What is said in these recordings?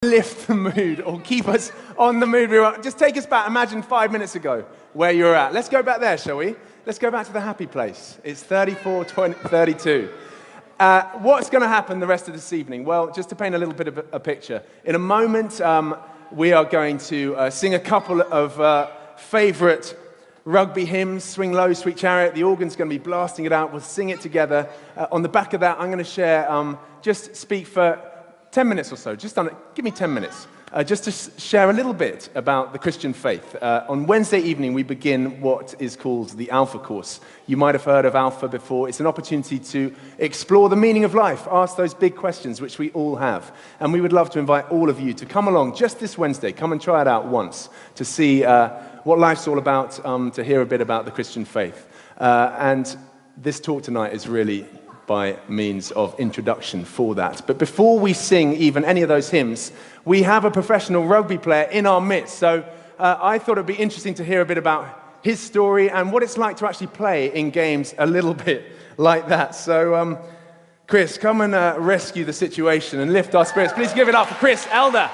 lift the mood or keep us on the mood we were on. Just take us back. Imagine 5 minutes ago where you were at. Let's go back there, shall we? Let's go back to the happy place. It's 32. What's going to happen the rest of this evening? Well, just to paint a little bit of a picture. In a moment, we are going to sing a couple of favourite rugby hymns, Swing Low, Sweet Chariot. The organ's going to be blasting it out. We'll sing it together. On the back of that, I'm going to share, just speak for 10 minutes or so. Give me 10 minutes. Just to share a little bit about the Christian faith. On Wednesday evening, we begin what is called the Alpha Course. You might have heard of Alpha before. It's an opportunity to explore the meaning of life, ask those big questions which we all have. And we would love to invite all of you to come along just this Wednesday. Come and try it out once to see what life's all about, to hear a bit about the Christian faith. And this talk tonight is really by means of introduction for that. But before we sing even any of those hymns, we have a professional rugby player in our midst. So I thought it'd be interesting to hear a bit about his story and what it's like to actually play in games a little bit like that. So Chris, come and rescue the situation and lift our spirits. Please give it up for Chris Elder.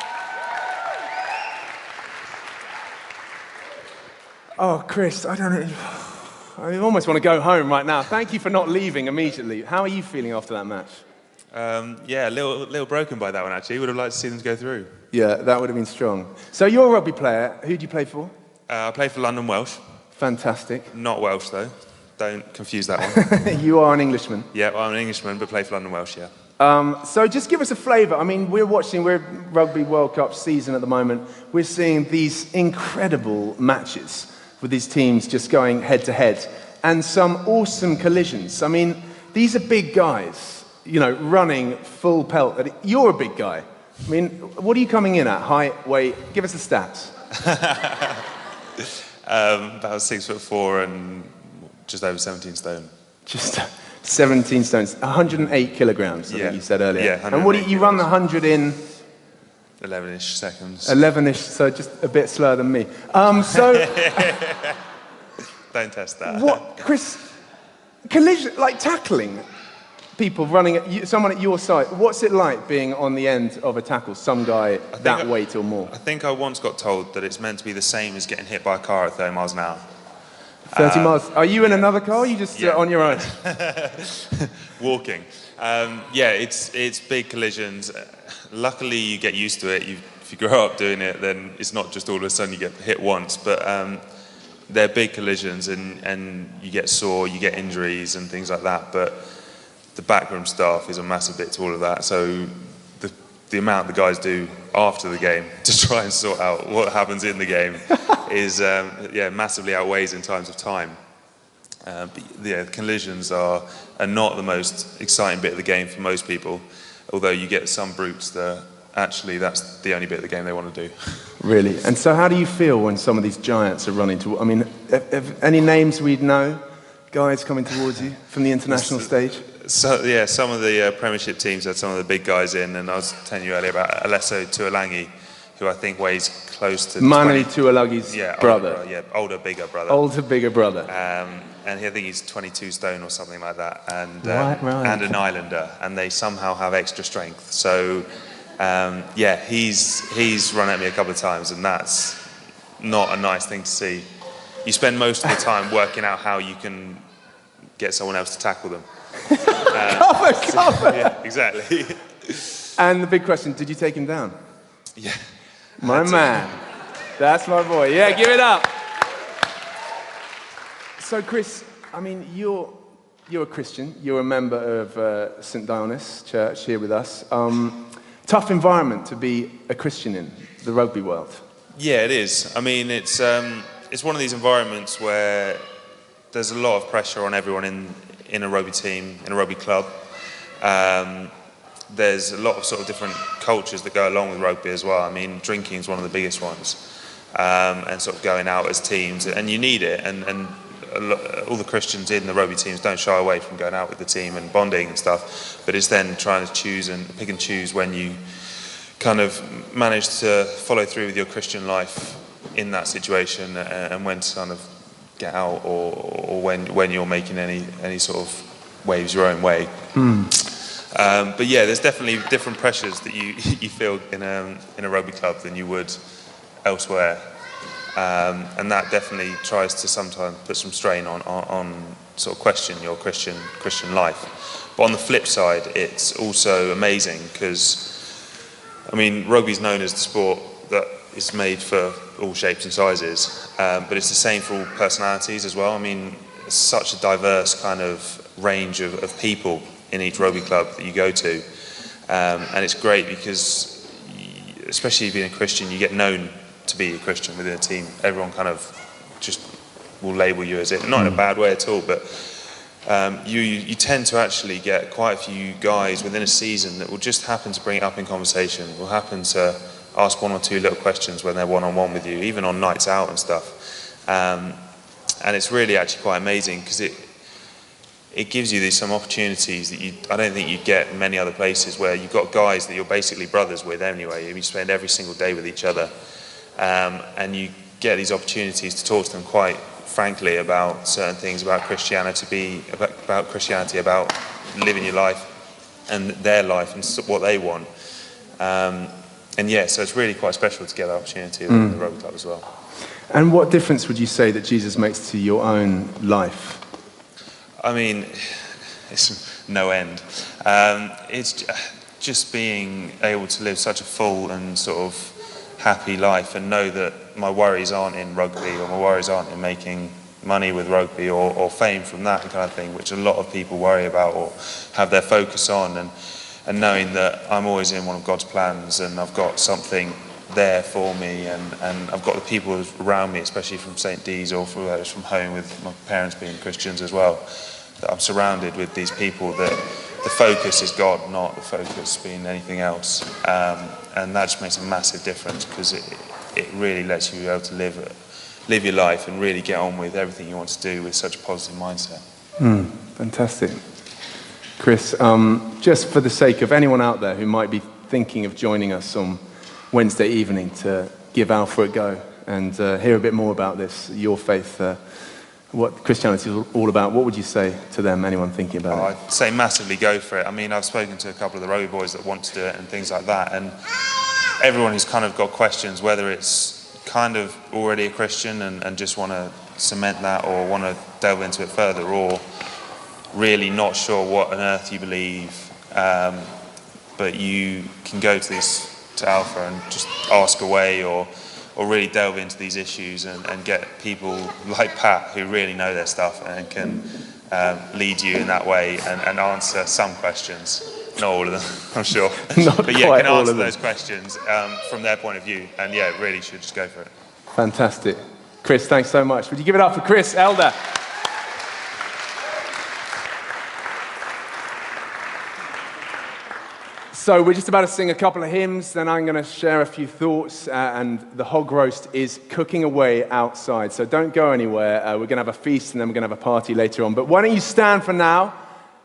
Oh, Chris, I don't know. I almost want to go home right now. Thank you for not leaving immediately. How are you feeling after that match? Yeah, a little broken by that one, actually. Would have liked to see them go through. Yeah, that would have been strong. So you're a rugby player. Who do you play for? I play for London Welsh. Fantastic. Not Welsh, though. Don't confuse that one. You are an Englishman. Yeah, well, I'm an Englishman, but play for London Welsh, yeah. So just give us a flavour. I mean, we're Rugby World Cup season at the moment. We're seeing these incredible matches with these teams just going head-to-head, and some awesome collisions. I mean, these are big guys, you know, running full pelt. You're a big guy. I mean, what are you coming in at? Height, weight? Give us the stats. About 6'4" and just over 17 stone. Just 17 stones, 108 kilograms, I think you said earlier. Yeah, and what do you run the 100 in? 11-ish seconds. 11-ish, so just a bit slower than me. So don't test that. What, Chris? Collision, like tackling people running at you, someone at your side. What's it like being on the end of a tackle? Some guy that weight or more. I think I once got told that it's meant to be the same as getting hit by a car at 30 miles an hour. 30 miles. Are you in another car? Or are you just on your own? Walking. Yeah, it's big collisions. Luckily, you get used to it. If you grow up doing it, then it's not just all of a sudden you get hit once. But they're big collisions, and you get sore, you get injuries and things like that. But the backroom staff is a massive bit to all of that. So the amount the guys do after the game to try and sort out what happens in the game is massively outweighs in times of time. But collisions are not the most exciting bit of the game for most people, although you get some brutes that actually that's the only bit of the game they want to do. Really? And so how do you feel when some of these giants are running to... I mean, have any names we'd know, guys coming towards you from the international stage? So, yeah, some of the Premiership teams had some of the big guys in, and I was telling you earlier about Alesso Tuolangi, who I think weighs close to... Manu Tuolagi's brother. Older, bigger brother. Older, bigger brother. And I think he's 22 stone or something like that, and right. and an Islander, and they somehow have extra strength. So, he's run at me a couple of times, and that's not a nice thing to see. You spend most of the time working out how you can get someone else to tackle them. Cover! Yeah, exactly. And the big question, did you take him down? Yeah. My man. That's my boy. Yeah, give it up. So, Chris, I mean, you're a Christian. You're a member of St. Dionis Church here with us. Tough environment to be a Christian in, the rugby world. Yeah, it is. I mean, it's one of these environments where there's a lot of pressure on everyone in a rugby team, in a rugby club. There's a lot of sort of different cultures that go along with rugby as well. I mean, drinking is one of the biggest ones, and sort of going out as teams, and you need it. And all the Christians in the rugby teams don't shy away from going out with the team and bonding and stuff. But it's then trying to choose and pick and choose when you kind of manage to follow through with your Christian life in that situation, and when to kind of get out, or when you're making any sort of waves your own way. But yeah, there's definitely different pressures that you you feel in a rugby club than you would elsewhere, and that definitely tries to sometimes put some strain on sort of question your Christian life. But on the flip side, it's also amazing because, I mean, rugby's known as the sport that is made for all shapes and sizes, but it's the same for all personalities as well. I mean, it's such a diverse kind of range of people in each rugby club that you go to, and it's great because, especially being a Christian, you get known to be a Christian within a team. Everyone kind of just will label you as it, not in a bad way at all, but you tend to actually get quite a few guys within a season that will just happen to bring it up in conversation, will happen to ask one or two little questions when they're one-on-one with you, even on nights out and stuff. And it's really actually quite amazing because it gives you some opportunities that I don't think you get in many other places, where you've got guys that you're basically brothers with anyway. You spend every single day with each other, and you get these opportunities to talk to them quite frankly about certain things about Christianity, about living your life and their life and what they want. And yeah, so it's really quite special to get that opportunity in the rugby club as well. And what difference would you say that Jesus makes to your own life? I mean, it's no end. It's just being able to live such a full and sort of happy life and know that my worries aren't in rugby, or my worries aren't in making money with rugby or fame from that kind of thing, which a lot of people worry about or have their focus on, and knowing that I'm always in one of God's plans and I've got something there for me, and I've got the people around me, especially from St. D's or from home with my parents being Christians as well, that I'm surrounded with these people that the focus is God, not the focus being anything else, and that just makes a massive difference because it really lets you be able to live your life and really get on with everything you want to do with such a positive mindset. Fantastic. Chris, just for the sake of anyone out there who might be thinking of joining us on Wednesday evening to give Alpha a go and hear a bit more about this, your faith, what Christianity is all about, what would you say to them, anyone thinking about it? I'd say massively go for it. I mean, I've spoken to a couple of the rugby boys that want to do it and things like that, and everyone who's kind of got questions, whether it's kind of already a Christian and just want to cement that or want to delve into it further, or really not sure what on earth you believe, but you can go to Alpha and just ask away, or really delve into these issues and get people like Pat who really know their stuff and can lead you in that way and answer some questions. Not all of them, I'm sure. But yeah, can answer those questions from their point of view. And yeah, really should just go for it. Fantastic. Chris, thanks so much. Would you give it up for Chris Elder? So we're just about to sing a couple of hymns, then I'm going to share a few thoughts, and the hog roast is cooking away outside. So don't go anywhere. We're going to have a feast, and then we're going to have a party later on. But why don't you stand for now?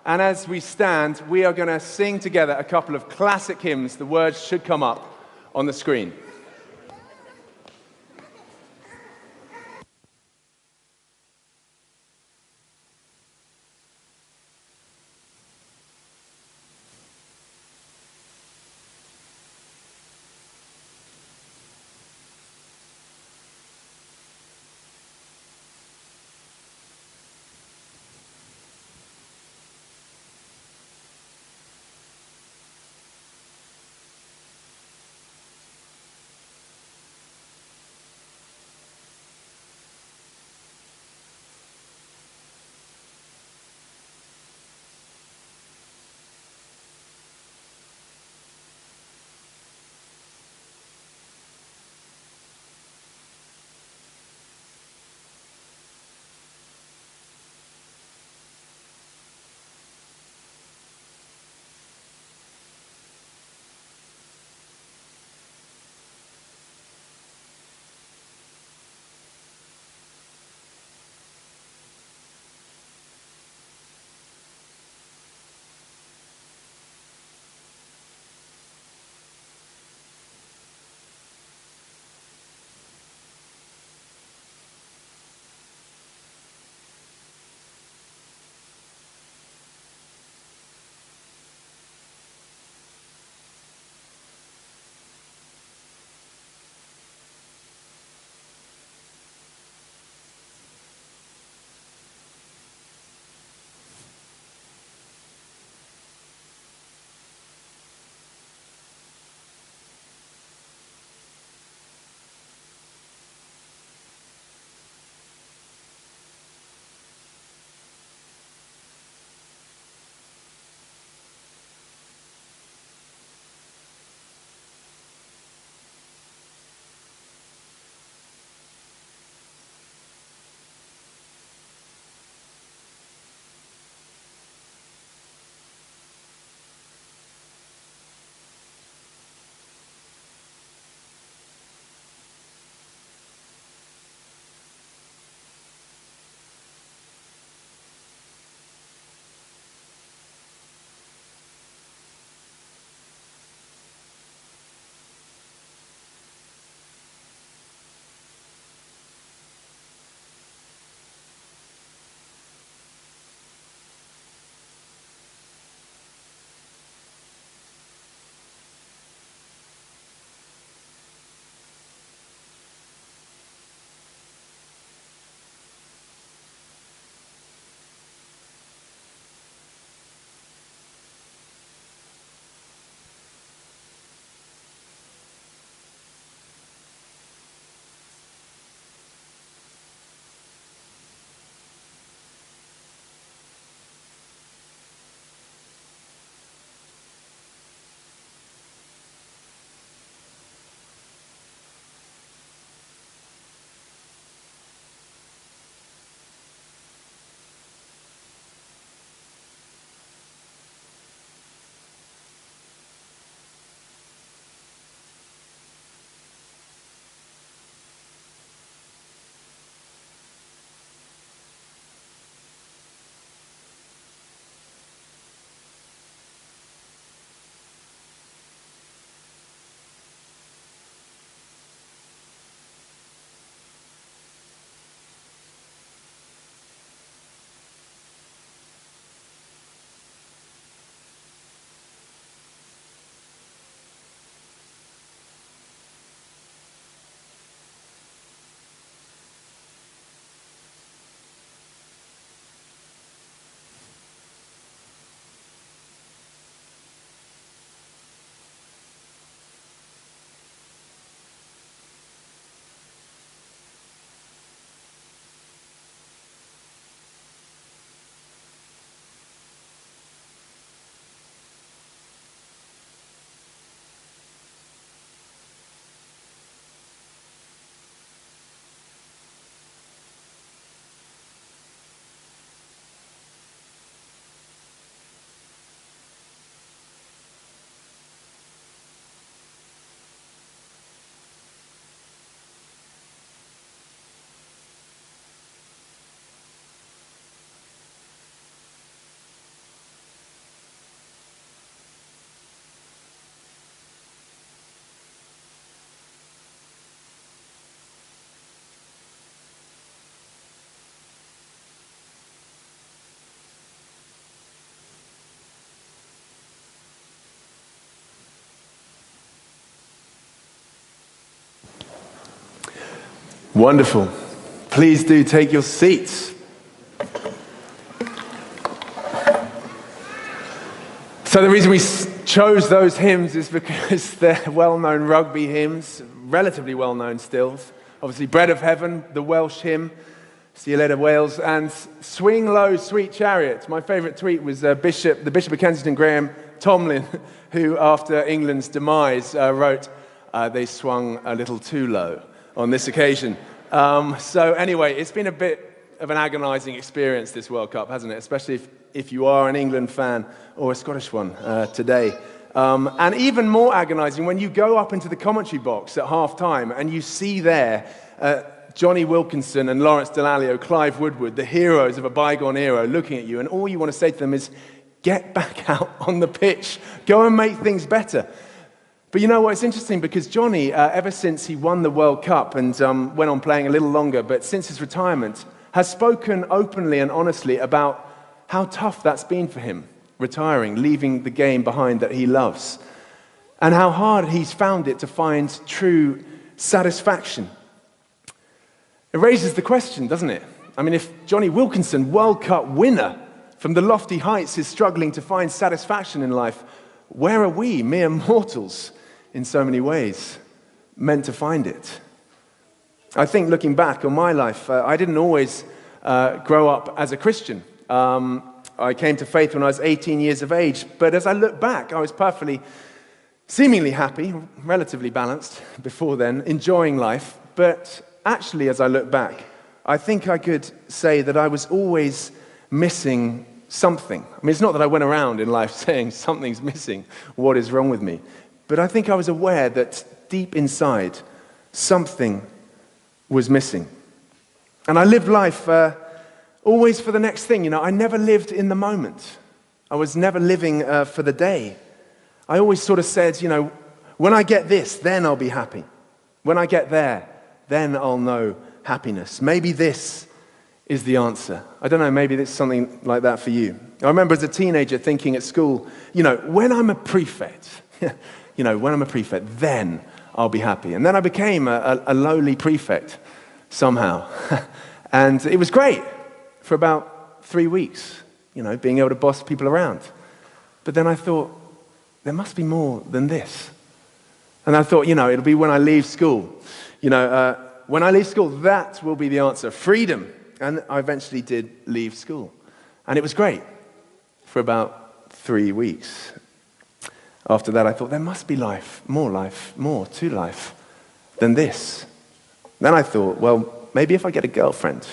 And as we stand, we are going to sing together a couple of classic hymns. The words should come up on the screen. Wonderful. Please do take your seats. So the reason we chose those hymns is because they're well-known rugby hymns, relatively well-known still. Obviously, Bread of Heaven, the Welsh hymn, See You Later Wales, and Swing Low, Sweet Chariot. My favourite tweet was the Bishop of Kensington, Graham Tomlin, who after England's demise wrote, they swung a little too low on this occasion. So anyway, it's been a bit of an agonising experience, this World Cup, hasn't it? Especially if you are an England fan or a Scottish one today. And even more agonising when you go up into the commentary box at half-time and you see there Johnny Wilkinson and Lawrence Dallaglio, Clive Woodward, the heroes of a bygone era, looking at you, and all you want to say to them is, get back out on the pitch, go and make things better. But you know what, it's interesting because Johnny, ever since he won the World Cup and went on playing a little longer, but since his retirement, has spoken openly and honestly about how tough that's been for him, retiring, leaving the game behind that he loves, and how hard he's found it to find true satisfaction. It raises the question, doesn't it? I mean, if Johnny Wilkinson, World Cup winner, from the lofty heights is struggling to find satisfaction in life, where are we, mere mortals, in so many ways, meant to find it? I think looking back on my life, I didn't always grow up as a Christian. I came to faith when I was 18 years of age, but as I look back, I was perfectly, seemingly happy, relatively balanced before then, enjoying life. But actually, as I look back, I think I could say that I was always missing something. I mean, it's not that I went around in life saying something's missing, what is wrong with me? But I think I was aware that deep inside, something was missing. And I lived life always for the next thing. You know, I never lived in the moment. I was never living for the day. I always sort of said, you know, when I get this, then I'll be happy. When I get there, then I'll know happiness. Maybe this is the answer. I don't know, maybe it's something like that for you. I remember as a teenager thinking at school, you know, when I'm a prefect, then I'll be happy. And then I became a lowly prefect somehow. And it was great for about 3 weeks, you know, being able to boss people around. But then I thought, there must be more than this. And I thought, you know, it'll be when I leave school. You know, when I leave school, that will be the answer. Freedom. And I eventually did leave school. And it was great for about 3 weeks. After that, I thought, there must be more to life than this. Then I thought, well, maybe if I get a girlfriend.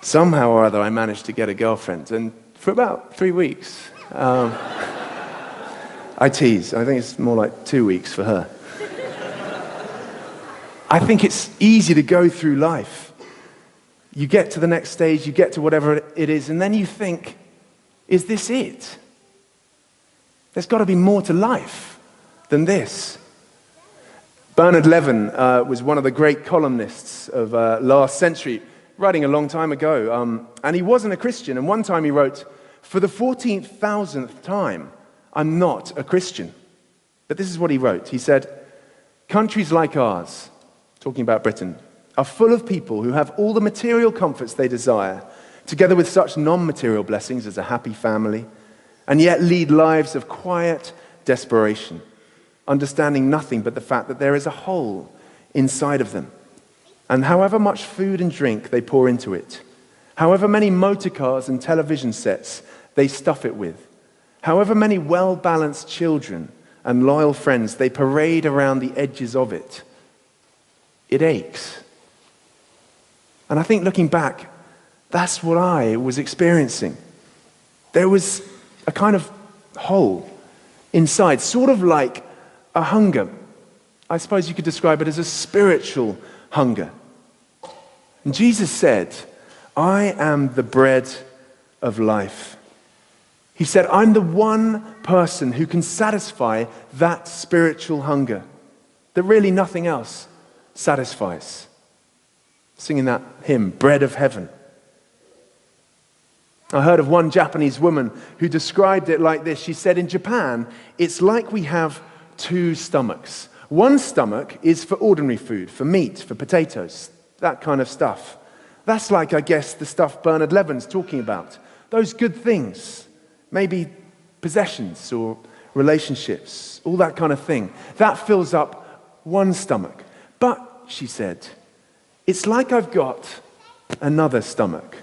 Somehow or other, I managed to get a girlfriend. And for about 3 weeks, I tease. I think it's more like 2 weeks for her. I think it's easy to go through life. You get to the next stage, you get to whatever it is, and then you think, is this it? There's got to be more to life than this. Bernard Levin was one of the great columnists of last century, writing a long time ago. And he wasn't a Christian. And one time he wrote, for the 14,000th time, I'm not a Christian. But this is what he wrote. He said, countries like ours, talking about Britain, are full of people who have all the material comforts they desire, together with such non-material blessings as a happy family, and yet lead lives of quiet desperation, understanding nothing but the fact that there is a hole inside of them. And however much food and drink they pour into it, however many motor cars and television sets they stuff it with, however many well-balanced children and loyal friends they parade around the edges of it, it aches. And I think looking back, that's what I was experiencing. There was a kind of hole inside, sort of like a hunger. I suppose you could describe it as a spiritual hunger. And Jesus said, I am the bread of life. He said, I'm the one person who can satisfy that spiritual hunger that really nothing else satisfies. Singing that hymn, Bread of Heaven. I heard of one Japanese woman who described it like this. She said, in Japan, it's like we have two stomachs. One stomach is for ordinary food, for meat, for potatoes. that kind of stuff. That's like, I guess, the stuff Bernard Levin's talking about. Those good things, maybe possessions or relationships, all that kind of thing. That fills up one stomach. But, she said, it's like I've got another stomach.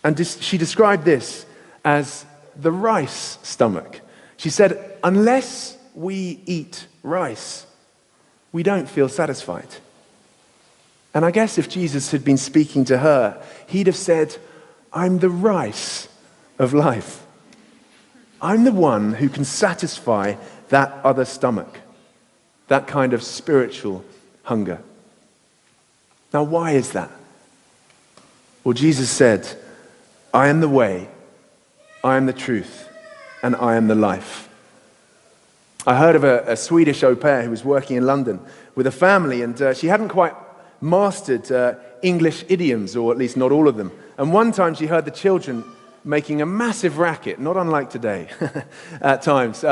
And she described this as the rice stomach. She said, unless we eat rice, we don't feel satisfied. And I guess if Jesus had been speaking to her, he'd have said, I'm the rice of life. I'm the one who can satisfy that other stomach, that kind of spiritual hunger. Now, why is that? Well, Jesus said, I am the way, I am the truth, and I am the life. I heard of a Swedish au pair who was working in London with a family, and she hadn't quite mastered English idioms, or at least not all of them. And one time she heard the children making a massive racket, not unlike today at times,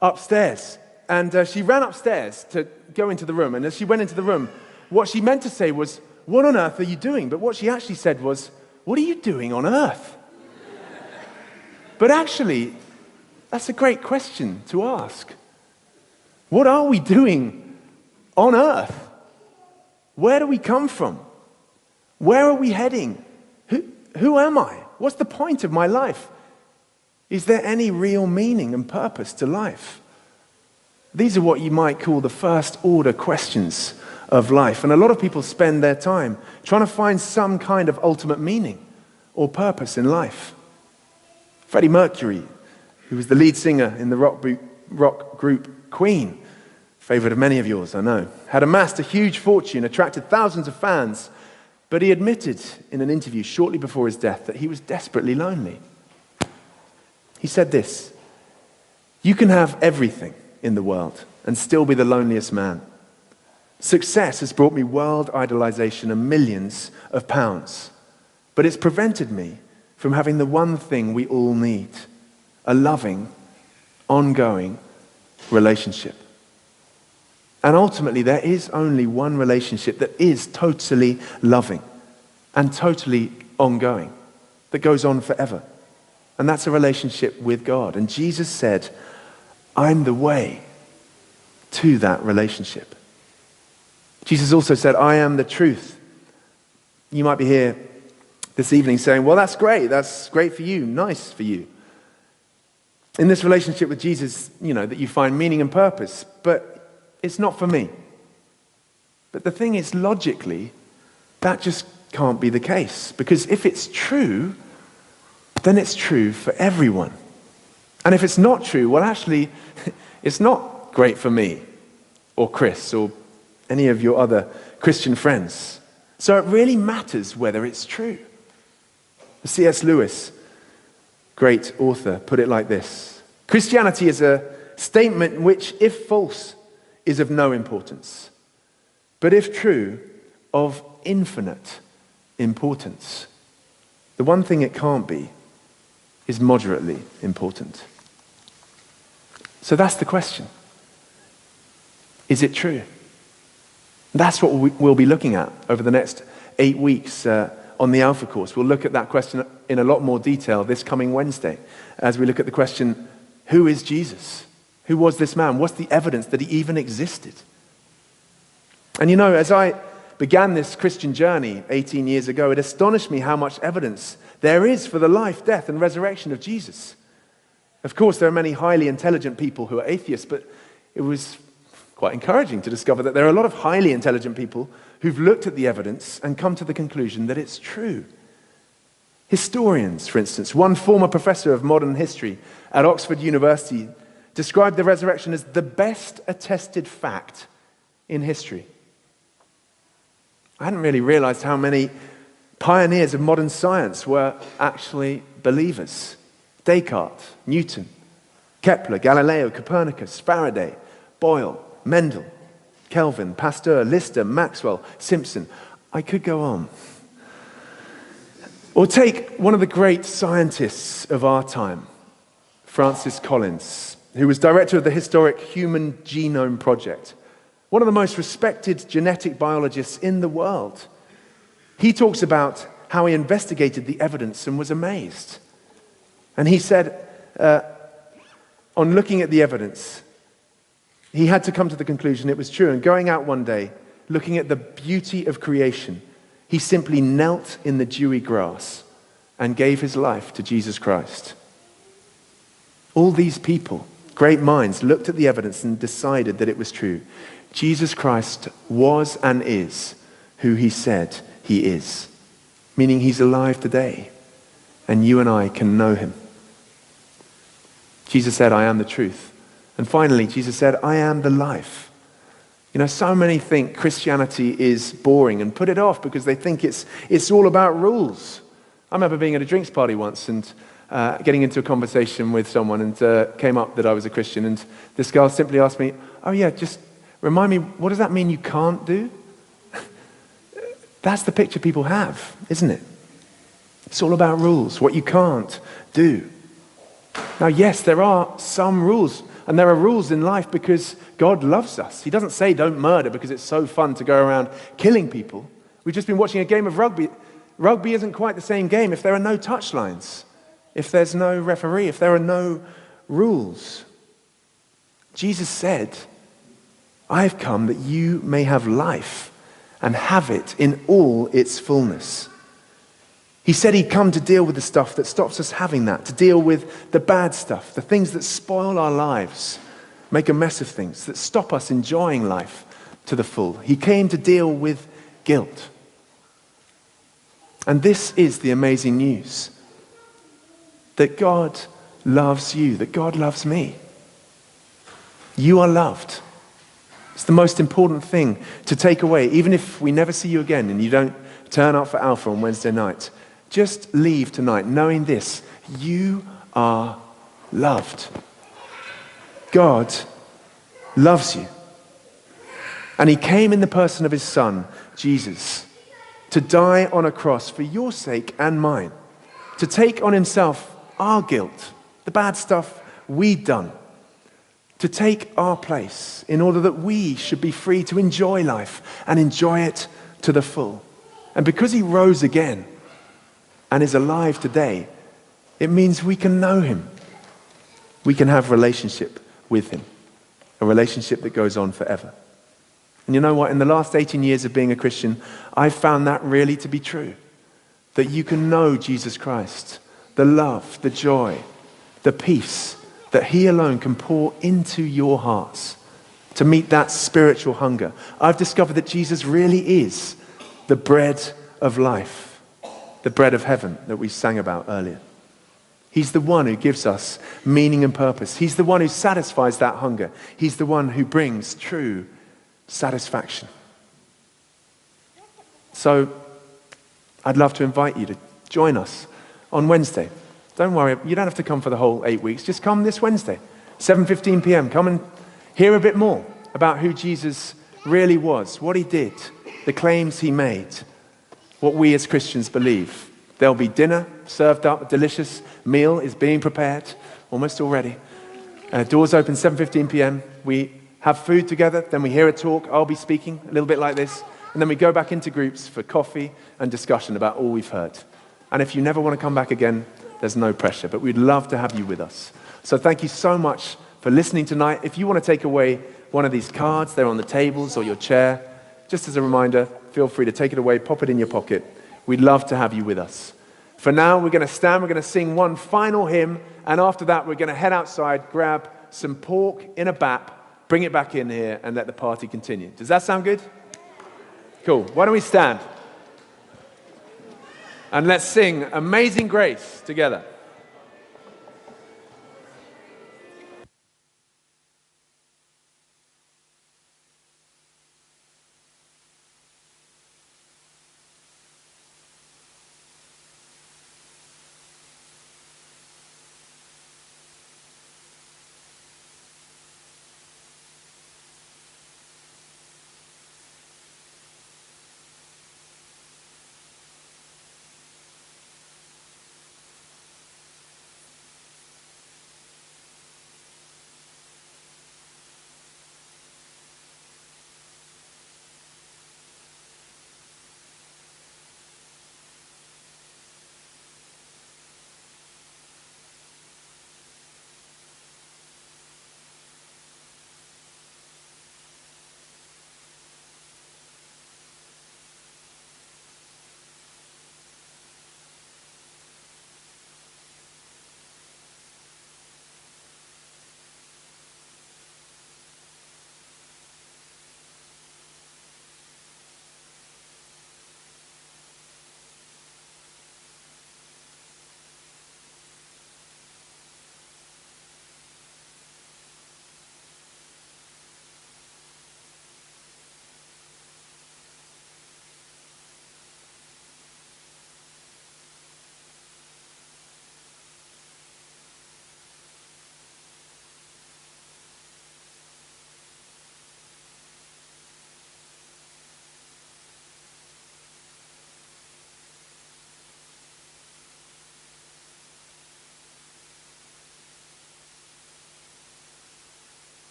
upstairs. And she ran upstairs to go into the room. And as she went into the room, what she meant to say was, what on earth are you doing? But what she actually said was, what are you doing on earth? But actually, that's a great question to ask. What are we doing on earth? Where do we come from? Where are we heading? Who am I? What's the point of my life? Is there any real meaning and purpose to life? These are what you might call the first order questions of life. And a lot of people spend their time trying to find some kind of ultimate meaning or purpose in life. Freddie Mercury, who was the lead singer in the rock group Queen, favorite of many of yours, I know, had amassed a huge fortune, attracted thousands of fans, but he admitted in an interview shortly before his death that he was desperately lonely. He said this, you can have everything in the world and still be the loneliest man. Success has brought me world idolization and millions of pounds, but it's prevented me from having the one thing we all need, a loving, ongoing relationship. And ultimately, there is only one relationship that is totally loving and totally ongoing, that goes on forever. And that's a relationship with God. And Jesus said, I'm the way to that relationship. Jesus also said, I am the truth. You might be here this evening saying, well, that's great for you, nice for you. In this relationship with Jesus, you know, that you find meaning and purpose, but it's not for me. But the thing is, logically, that just can't be the case. Because if it's true, then it's true for everyone. And if it's not true, well, actually, it's not great for me or Chris or any of your other Christian friends. So it really matters whether it's true. C.S. Lewis, great author, put it like this. Christianity is a statement which, if false, is of no importance, but if true, of infinite importance. The one thing it can't be is moderately important. So that's the question. Is it true? That's what we'll be looking at over the next 8 weeks on the Alpha course. We'll look at that question in a lot more detail this coming Wednesday as we look at the question, who is Jesus? Who was this man? What's the evidence that he even existed? And you know, as I began this Christian journey 18 years ago, it astonished me how much evidence there is for the life, death, and resurrection of Jesus. Of course, there are many highly intelligent people who are atheists, but it was quite encouraging to discover that there are a lot of highly intelligent people who've looked at the evidence and come to the conclusion that it's true. Historians, for instance, one former professor of modern history at Oxford University described the resurrection as the best attested fact in history. I hadn't really realized how many pioneers of modern science were actually believers. Descartes, Newton, Kepler, Galileo, Copernicus, Faraday, Boyle, Mendel, Kelvin, Pasteur, Lister, Maxwell, Simpson. I could go on. Or take one of the great scientists of our time, Francis Collins, who was director of the historic Human Genome Project, one of the most respected genetic biologists in the world. He talks about how he investigated the evidence and was amazed. And he said, on looking at the evidence, he had to come to the conclusion it was true. And going out one day, looking at the beauty of creation, he simply knelt in the dewy grass and gave his life to Jesus Christ. All these people, great minds, looked at the evidence and decided that it was true. Jesus Christ was and is who he said he is, meaning he's alive today, and you and I can know him. Jesus said, I am the truth. And finally, Jesus said, I am the life. You know, so many think Christianity is boring and put it off because they think it's all about rules. I remember being at a drinks party once and getting into a conversation with someone, and came up that I was a Christian, and this girl simply asked me, oh yeah, just remind me, what does that mean you can't do? That's the picture people have, isn't it? It's all about rules, what you can't do. Now, yes, there are some rules, and there are rules in life because God loves us. He doesn't say don't murder because it's so fun to go around killing people. We've just been watching a game of rugby. Rugby isn't quite the same game if there are no touchlines, if there's no referee, if there are no rules. Jesus said, I've come that you may have life and have it in all its fullness. He said he'd come to deal with the stuff that stops us having that, to deal with the bad stuff, the things that spoil our lives, make a mess of things, that stop us enjoying life to the full. He came to deal with guilt. And this is the amazing news, that God loves you, that God loves me. You are loved. It's the most important thing to take away, even if we never see you again and you don't turn up for Alpha on Wednesday night. Just leave tonight knowing this: you are loved. God loves you. And he came in the person of his Son, Jesus, to die on a cross for your sake and mine, to take on himself our guilt, the bad stuff we'd done, to take our place in order that we should be free to enjoy life and enjoy it to the full. And because he rose again and is alive today, it means we can know him. We can have a relationship with him, a relationship that goes on forever. And you know what? In the last 18 years of being a Christian, I've found that really to be true. That you can know Jesus Christ, the love, the joy, the peace that he alone can pour into your hearts to meet that spiritual hunger. I've discovered that Jesus really is the bread of life, the bread of heaven that we sang about earlier. He's the one who gives us meaning and purpose. He's the one who satisfies that hunger. He's the one who brings true satisfaction. So I'd love to invite you to join us on Wednesday. Don't worry, you don't have to come for the whole 8 weeks. Just come this Wednesday, 7:15 p.m. Come and hear a bit more about who Jesus really was, what he did, the claims he made, what we as Christians believe. There'll be dinner served up, a delicious meal is being prepared, almost already. Doors open 7:15 p.m. We have food together, then we hear a talk. I'll be speaking a little bit like this, and then we go back into groups for coffee and discussion about all we've heard. And if you never want to come back again, there's no pressure, but we'd love to have you with us. So thank you so much for listening tonight. If you want to take away one of these cards, they're on the tables or your chair. Just as a reminder, feel free to take it away, pop it in your pocket. We'd love to have you with us. For now, we're going to stand, we're going to sing one final hymn, and after that, we're going to head outside, grab some pork in a bap, bring it back in here, and let the party continue. Does that sound good? Cool. Why don't we stand? And let's sing Amazing Grace together.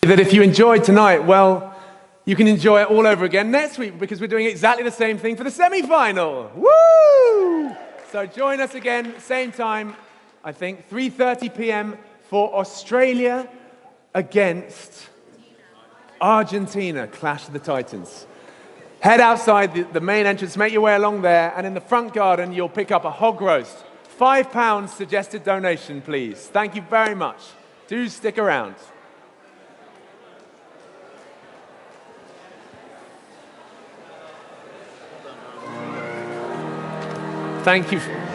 that if you enjoyed tonight, well, you can enjoy it all over again next week because we're doing exactly the same thing for the semi-final. Woo! So join us again, same time, I think, 3:30 p.m. for Australia against Argentina, Clash of the Titans. Head outside the main entrance, make your way along there, and in the front garden, you'll pick up a hog roast. £5 suggested donation, please. Thank you very much. Do stick around. Thank you.